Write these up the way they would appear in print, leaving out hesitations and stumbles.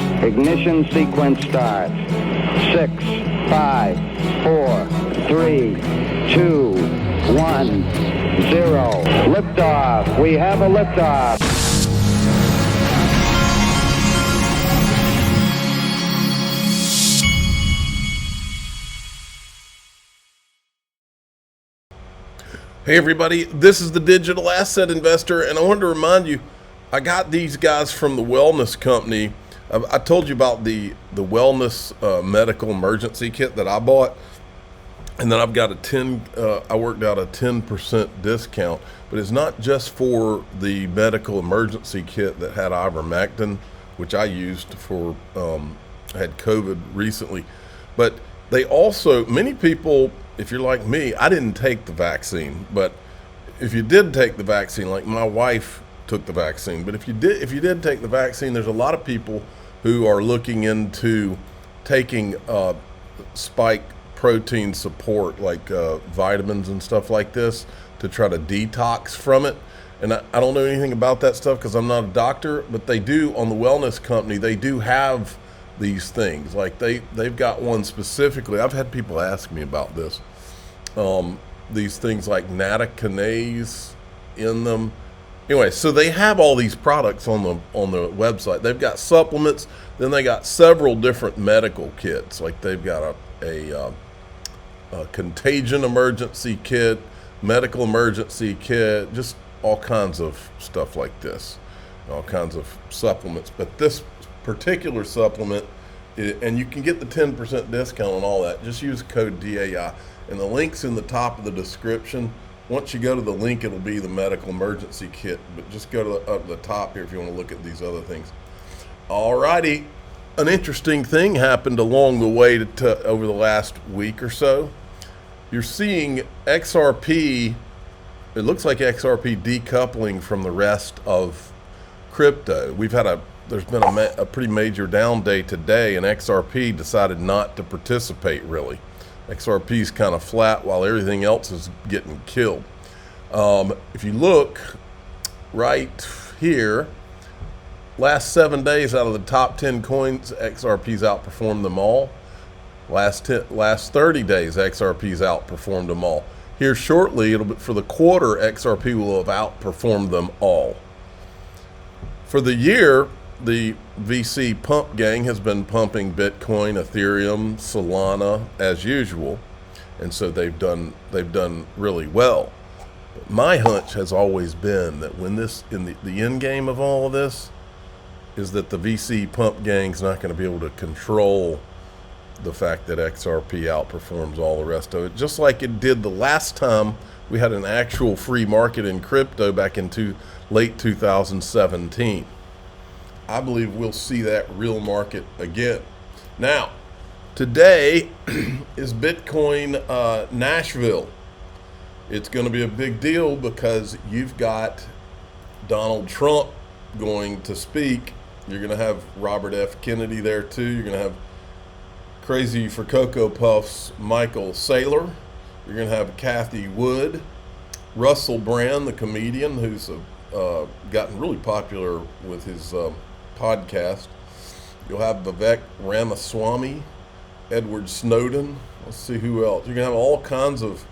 Ignition sequence start. 6, 5, 4, 3, 2, 1, 0. Liftoff. We have a liftoff. Hey everybody, this is the Digital Asset Investor, and I wanted to remind you, I got these guys from the wellness company. I told you about the wellness medical emergency kit that I bought, and then I've got I worked out a 10% discount, but it's not just for the medical emergency kit that had ivermectin, which I used for, I had COVID recently, but they also, many people, if you're like me, I didn't take the vaccine, but if you did take the vaccine, like my wife took the vaccine, but if you did take the vaccine, there's a lot of people who are looking into taking spike protein support, like vitamins and stuff like this, to try to detox from it. And I don't know anything about that stuff because I'm not a doctor, but they do, on the wellness company, they do have these things. Like they've got one specifically. I've had people ask me about this. These things like nattokinase in them. Anyway, so they have all these products on the website. They've got supplements, then they got several different medical kits. Like they've got a contagion emergency kit, medical emergency kit, just all kinds of stuff like this, all kinds of supplements. But this particular supplement, and you can get the 10% discount on all that. Just use code DAI, and the link's in the top of the description. Once you go to the link, it'll be the medical emergency kit, but just go to up the top here if you want to look at these other things. Alrighty, an interesting thing happened along the way over the last week or so. You're seeing XRP, it looks like XRP decoupling from the rest of crypto. There's been a pretty major down day today, and XRP decided not to participate really. XRP's kind of flat while everything else is getting killed. If you look right here, last 7 days out of the top 10 coins, XRP's outperformed them all. Last 30 days, XRP's outperformed them all. Here shortly, for the quarter, XRP will have outperformed them all. For the year, the VC pump gang has been pumping Bitcoin, Ethereum, Solana as usual, and so they've done really well. But my hunch has always been that when the end game of all of this is that the VC pump gang's not going to be able to control the fact that XRP outperforms all the rest of it, just like it did the last time we had an actual free market in crypto back into late 2017. I believe we'll see that real market again. Now, today is Bitcoin Nashville. It's going to be a big deal because you've got Donald Trump going to speak. You're going to have Robert F. Kennedy there too. You're going to have Crazy for Cocoa Puffs Michael Saylor. You're going to have Kathy Wood, Russell Brand, the comedian who's gotten really popular with his podcast. You'll have Vivek Ramaswamy, Edward Snowden. Let's see who else. You're going to have all kinds of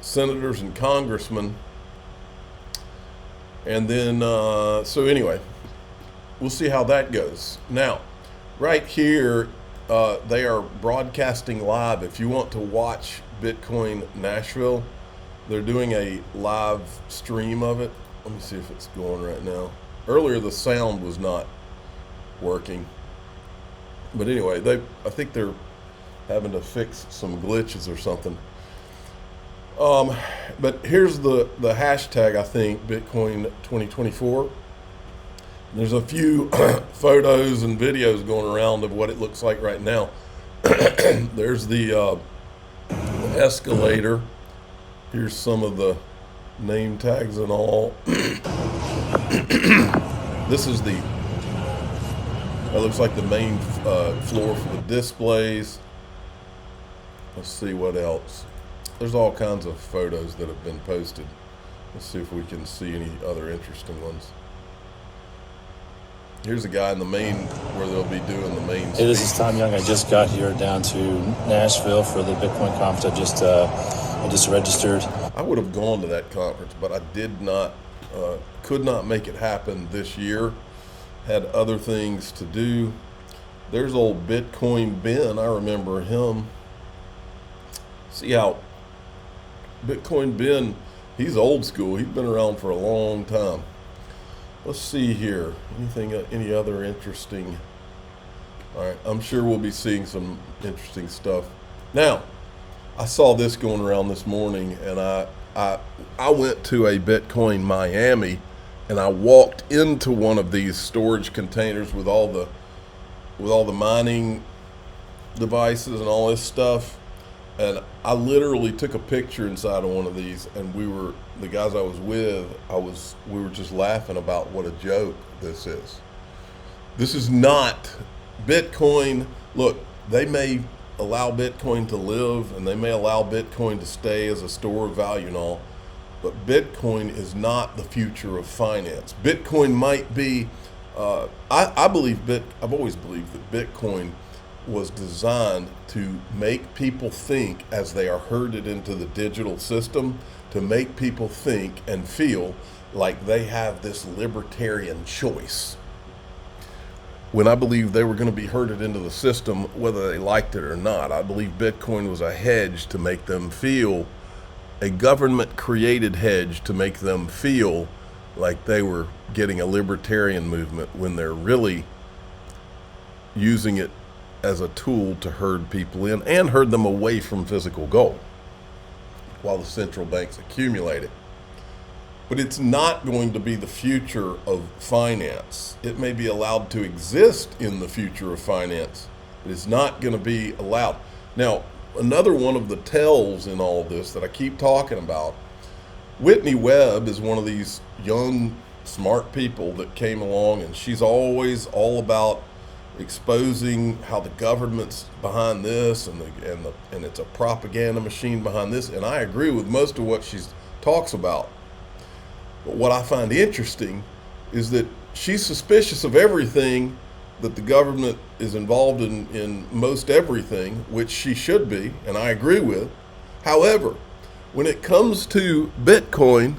senators and congressmen. And then, so anyway, we'll see how that goes. Now, right here, they are broadcasting live. If you want to watch Bitcoin Nashville, they're doing a live stream of it. Let me see if it's going right now. Earlier, the sound was not working. But anyway, I think they're having to fix some glitches or something. But here's the hashtag, I think, Bitcoin 2024. There's a few photos and videos going around of what it looks like right now. There's the escalator. Here's some of the name tags and all. This is that looks like the main floor for the displays. Let's see what else. There's all kinds of photos that have been posted. Let's see if we can see any other interesting ones. Here's a guy in the main, where they'll be doing the main Hey, this speech. is Tom Young. I just got here down to Nashville for the Bitcoin conference. I just registered. I would have gone to that conference, but I did not, could not make it happen this year. Had other things to do. There's old Bitcoin Ben. I remember him. See how Bitcoin Ben, he's old school. He's been around for a long time. Let's see here. Any other interesting? All right, I'm sure we'll be seeing some interesting stuff. Now, I saw this going around this morning, and I went to a Bitcoin Miami, and I walked into one of these storage containers with all the mining devices and all this stuff, and I literally took a picture inside of one of these, and the guys I was with, we were just laughing about what a joke this is. This is not Bitcoin. Look, they may allow Bitcoin to live, and they may allow Bitcoin to stay as a store of value and all, but Bitcoin is not the future of finance. Bitcoin might be, I've always believed that Bitcoin was designed to make people think as they are herded into the digital system, to make people think and feel like they have this libertarian choice. When I believe they were going to be herded into the system, whether they liked it or not, I believe Bitcoin was a hedge to make them feel, a government created hedge to make them feel like they were getting a libertarian movement, when they're really using it as a tool to herd people in and herd them away from physical gold while the central banks accumulate it. But it's not going to be the future of finance. It may be allowed to exist in the future of finance, but it's not going to be allowed. Now, another one of the tells in all of this that I keep talking about, Whitney Webb is one of these young, smart people that came along, and she's always all about exposing how the government's behind this, and it's a propaganda machine behind this. And I agree with most of what she talks about. But what I find interesting is that she's suspicious of everything, that the government is involved in most everything, which she should be, and I agree with. However, when it comes to Bitcoin,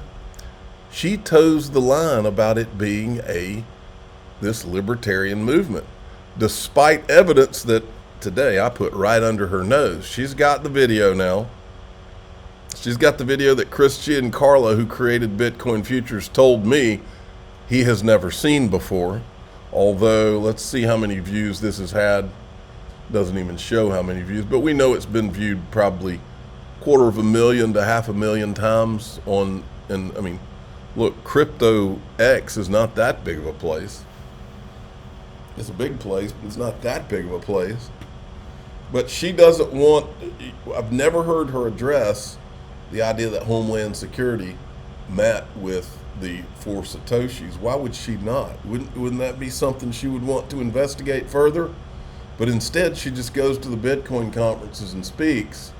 she toes the line about it being this libertarian movement, despite evidence that today I put right under her nose. She's got the video now. She's got the video that Chris Giancarlo, who created Bitcoin Futures, told me he has never seen before. Although, let's see how many views this has had. Doesn't even show how many views, but we know it's been viewed probably 250,000 to 500,000 times on, and I mean, look, Crypto X is not that big of a place. It's a big place, but it's not that big of a place. But she doesn't want, I've never heard her address the idea that Homeland Security met with the 4 Satoshis. Why would she not? Wouldn't that be something she would want to investigate further? But instead, she just goes to the Bitcoin conferences and speaks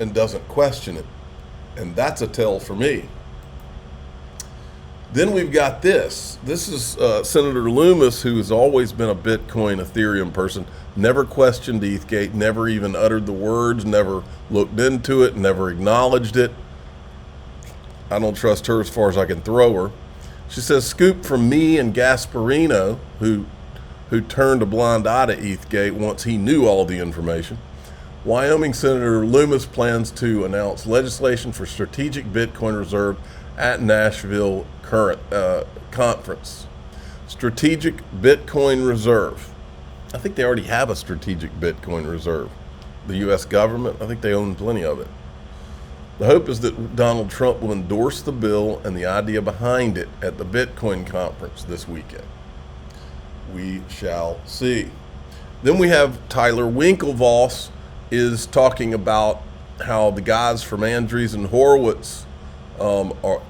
and doesn't question it. And that's a tell for me. Then we've got this. This is Senator Loomis, who has always been a Bitcoin, Ethereum person, never questioned ETHgate, never even uttered the words, never looked into it, never acknowledged it. I don't trust her as far as I can throw her. She says, scoop from me and Gasparino, who turned a blind eye to ETHgate once he knew all the information. Wyoming Senator Loomis plans to announce legislation for strategic Bitcoin reserve at Nashville conference. Strategic Bitcoin reserve. I think they already have a strategic Bitcoin reserve. The U.S. government, I think they own plenty of it. The hope is that Donald Trump will endorse the bill and the idea behind it at the Bitcoin conference this weekend. We shall see. Then we have Tyler Winklevoss is talking about how the guys from Andreessen Horowitz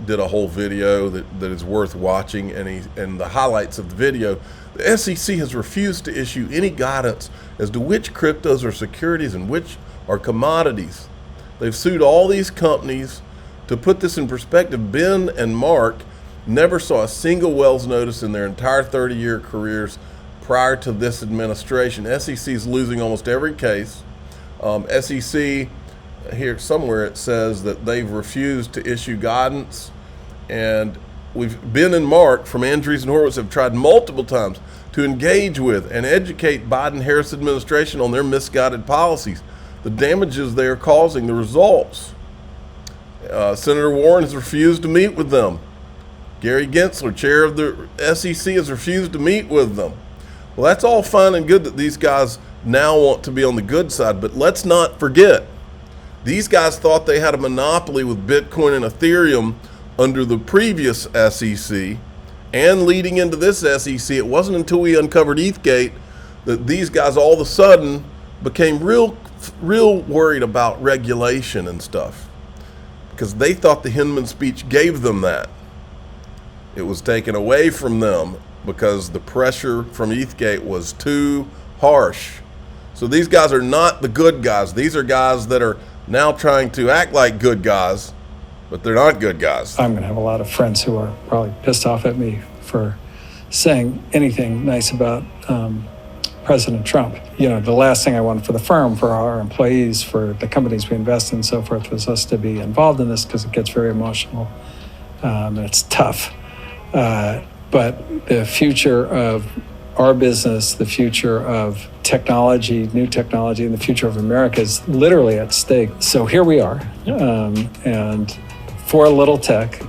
did a whole video that is worth watching, and the highlights of the video. The SEC has refused to issue any guidance as to which cryptos are securities and which are commodities. They've sued all these companies. To put this in perspective, Ben and Mark, never saw a single Wells notice in their entire 30-year careers prior to this administration. SEC is losing almost every case. SEC, here somewhere it says that they've refused to issue guidance, and we've been in Mark from Andreessen Horowitz have tried multiple times to engage with and educate Biden-Harris administration on their misguided policies, the damages they are causing, the results. Senator Warren has refused to meet with them. Gary Gensler, chair of the SEC, has refused to meet with them. Well, that's all fine and good that these guys now want to be on the good side, but let's not forget, these guys thought they had a monopoly with Bitcoin and Ethereum under the previous SEC, and leading into this SEC. It wasn't until we uncovered ETHgate that these guys all of a sudden became real worried about regulation and stuff, because they thought the Hinman speech gave them that. It was taken away from them because the pressure from ETHgate was too harsh. So these guys are not the good guys. These are guys that are now trying to act like good guys, but they're not good guys. I'm going to have a lot of friends who are probably pissed off at me for saying anything nice about President Trump. You know, the last thing I wanted for the firm, for our employees, for the companies we invest in and so forth, was us to be involved in this, because it gets very emotional and it's tough. But the future of our business, the future of technology, new technology, and the future of America is literally at stake. So here we are. And for a little tech,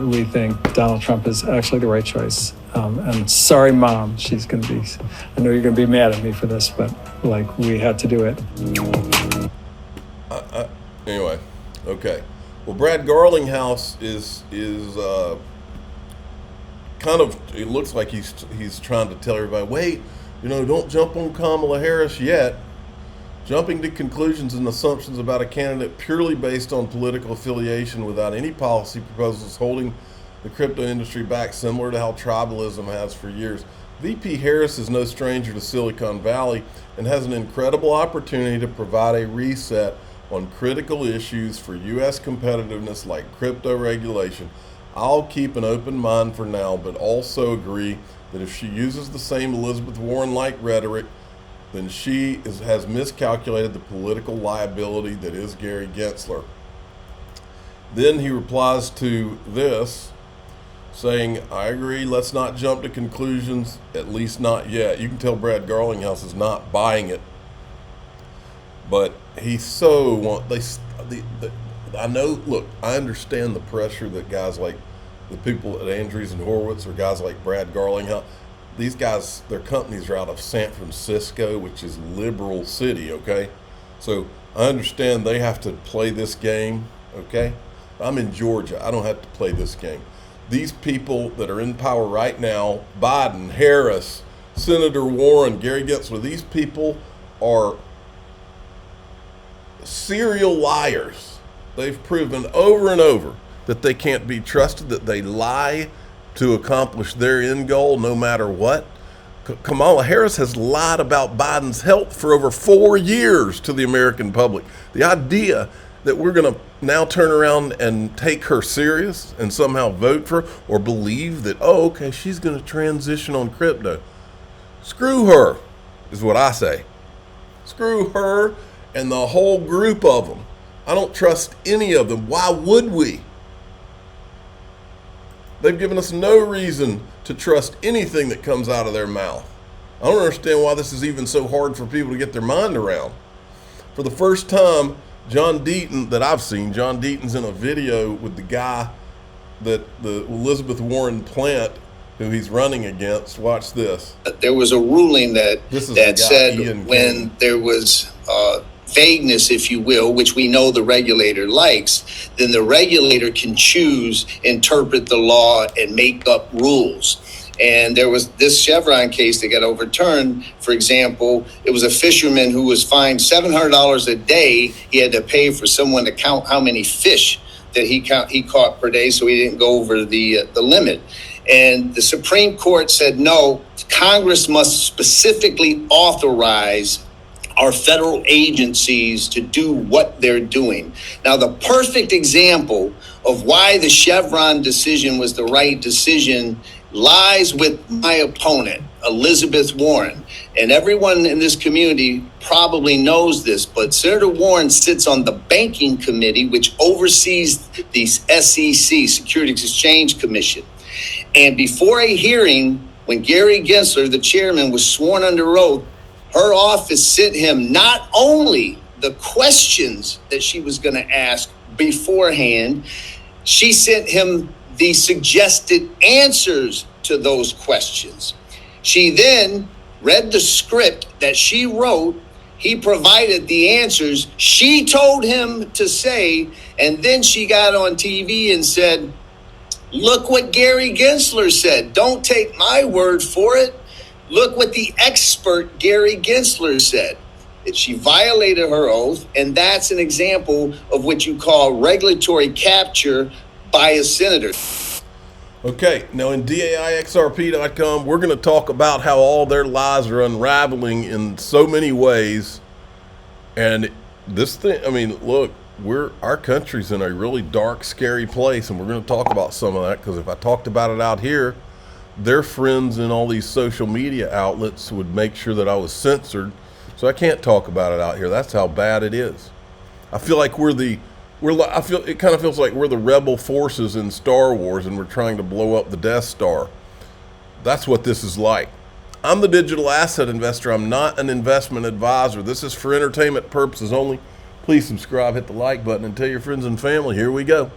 we think Donald Trump is actually the right choice. And sorry, Mom, she's going to be, I know you're going to be mad at me for this, but like, we had to do it. Anyway, okay. Well, Brad Garlinghouse is kind of, it looks like he's trying to tell everybody, wait, don't jump on Kamala Harris yet. Jumping to conclusions and assumptions about a candidate purely based on political affiliation without any policy proposals holding the crypto industry back, similar to how tribalism has for years. VP Harris is no stranger to Silicon Valley and has an incredible opportunity to provide a reset on critical issues for U.S. competitiveness like crypto regulation. I'll keep an open mind for now, but also agree that if she uses the same Elizabeth Warren-like rhetoric, then she has miscalculated the political liability that is Gary Gensler. Then he replies to this, saying, I agree, let's not jump to conclusions, at least not yet. You can tell Brad Garlinghouse is not buying it, but he's so, I know, look, I understand the pressure that guys like the people at Andreessen Horowitz or guys like Brad Garlinghouse, these guys, their companies are out of San Francisco, which is liberal city, okay? So I understand they have to play this game, okay? I'm in Georgia. I don't have to play this game. These people that are in power right now, Biden, Harris, Senator Warren, Gary Gensler, these people are serial liars. They've proven over and over that they can't be trusted, that they lie to accomplish their end goal no matter what. Kamala Harris has lied about Biden's health for over 4 years to the American public. The idea that we're going to now turn around and take her serious and somehow vote for her, or believe that, oh, okay, she's going to transition on crypto. Screw her, is what I say. Screw her and the whole group of them. I don't trust any of them. Why would we? They've given us no reason to trust anything that comes out of their mouth. I don't understand why this is even so hard for people to get their mind around. For the first time, John Deaton, that I've seen, John Deaton's in a video with the guy that the Elizabeth Warren plant who he's running against. Watch this. There was a ruling that said when there was vagueness, if you will, which we know the regulator likes, then the regulator can choose, interpret the law, and make up rules. And there was this Chevron case that got overturned. For example, it was a fisherman who was fined $700 a day. He had to pay for someone to count how many fish that he caught per day, so he didn't go over the limit. And the Supreme Court said, no, Congress must specifically authorize our federal agencies to do what they're doing. Now, the perfect example of why the Chevron decision was the right decision lies with my opponent, Elizabeth Warren. And everyone in this community probably knows this, but Senator Warren sits on the banking committee, which oversees the SEC, Securities Exchange Commission. And before a hearing, when Gary Gensler, the chairman, was sworn under oath, her office sent him not only the questions that she was going to ask beforehand, she sent him the suggested answers to those questions. She then read the script that she wrote. He provided the answers she told him to say, and then she got on TV and said, "Look what Gary Gensler said. Don't take my word for it. Look what the expert Gary Gensler said." She violated her oath, and that's an example of what you call regulatory capture by a senator. Okay, now in DAIXRP.com, we're going to talk about how all their lies are unraveling in so many ways. And this thing, I mean, look, our country's in a really dark, scary place, and we're going to talk about some of that, because if I talked about it out here, their friends in all these social media outlets would make sure that I was censored, so I can't talk about it out here. That's how bad it is. I feel like it kind of feels like we're the rebel forces in Star Wars, and we're trying to blow up the Death Star. That's what this is like. I'm the digital asset investor. I'm not an investment advisor. This is for entertainment purposes only. Please subscribe, hit the like button, and tell your friends and family. Here we go.